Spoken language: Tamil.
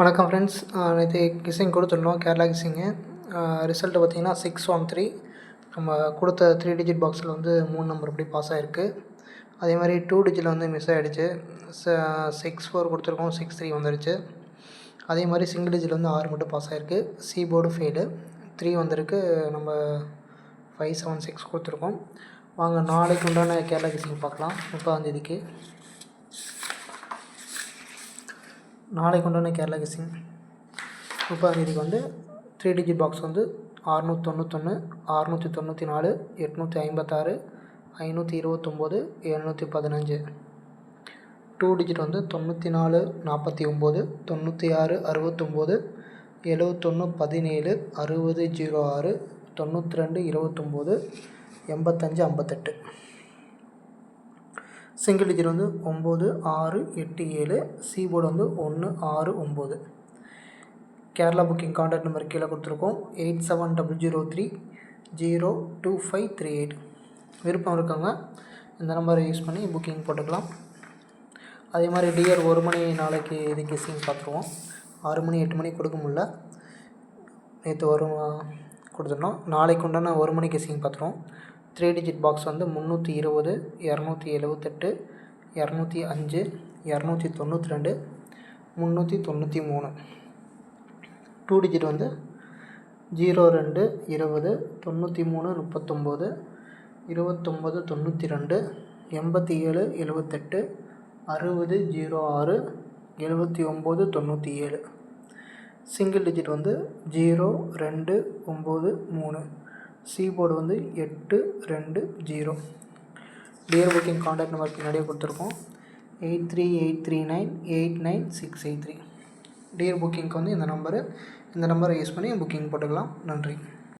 வணக்கம் ஃப்ரெண்ட்ஸ். நேற்று கிஸ்ஸிங் கொடுத்துருந்தோம், கேரளா கிஸ்ஸிங்கு. ரிசல்ட்டு பார்த்திங்கன்னா 613. நம்ம கொடுத்த 3 டிஜிட் பாக்ஸில் வந்து 3 நம்பர் அப்படி பாஸ் ஆகிருக்கு. அதே மாதிரி 2 டிஜிட்டில் வந்து மிஸ் ஆகிடுச்சு. 64 கொடுத்துருக்கோம், 63 வந்துருச்சு. அதே மாதிரி சிங்கிள் டிஜிட் வந்து 6 மட்டும் பாஸ் ஆகிருக்கு. சி போர்டு ஃபெயிலு, 3 வந்திருக்கு. நம்ம 576 கொடுத்துருக்கோம். வாங்க நாளைக்கு உண்டான கேரளா கிஸ்ஸிங் பார்க்கலாம். 30ஆந்தேதிக்கு நாளைக்கு உண்டான கேரளா கிஸ்ஸிங் 30ஆந்தேதிக்கு வந்து 3 டிஜிட் பாக்ஸ் வந்து 691, 694, 856, 529, 715. 2 டிஜிட் வந்து 94, 49, 96, 69, 71, 17, 60, 06, 92, 29, 85, 58. சிங்கிள் டிஜிட் வந்து 9, 6, 8, 7. சி போர்டு வந்து 1, 6, 9. கேரளா புக்கிங் கான்டாக்ட் நம்பர் கீழே கொடுத்துருக்கோம். 8700302538. விருப்பம் இருக்காங்க இந்த நம்பரை யூஸ் பண்ணி புக்கிங் போட்டுக்கலாம். அதே மாதிரி டிஆர் 1 மணி நாளைக்கு இது கிஸ்ஸிங் பார்த்துருவோம். 6 மணி 8 மணி கொடுக்க முடியல, நேற்று கொடுத்துருந்தோம். நாளைக்கு உண்டான 1 மணி கிஸ்ஸிங் பார்த்துருவோம். 3 டிஜிட் பாக்ஸ் வந்து 320, 278, 205, 292, 393. 2 டிஜிட் வந்து 02, 20, 93, 39, 29, 92, 87, 78, 60, 06, 79, 97. சிங்கிள் டிஜிட் வந்து 0, 2, 9, 3. சி போர்டு வந்து 8, 2, 0. டியர் புக்கிங் கான்டாக்ட் நம்பர் பின்னாடியே கொடுத்துருக்கோம். 8383989683. டியர் புக்கிங்க்கு வந்து இந்த நம்பரை யூஸ் பண்ணி புக்கிங் போட்டுக்கலாம். நன்றி.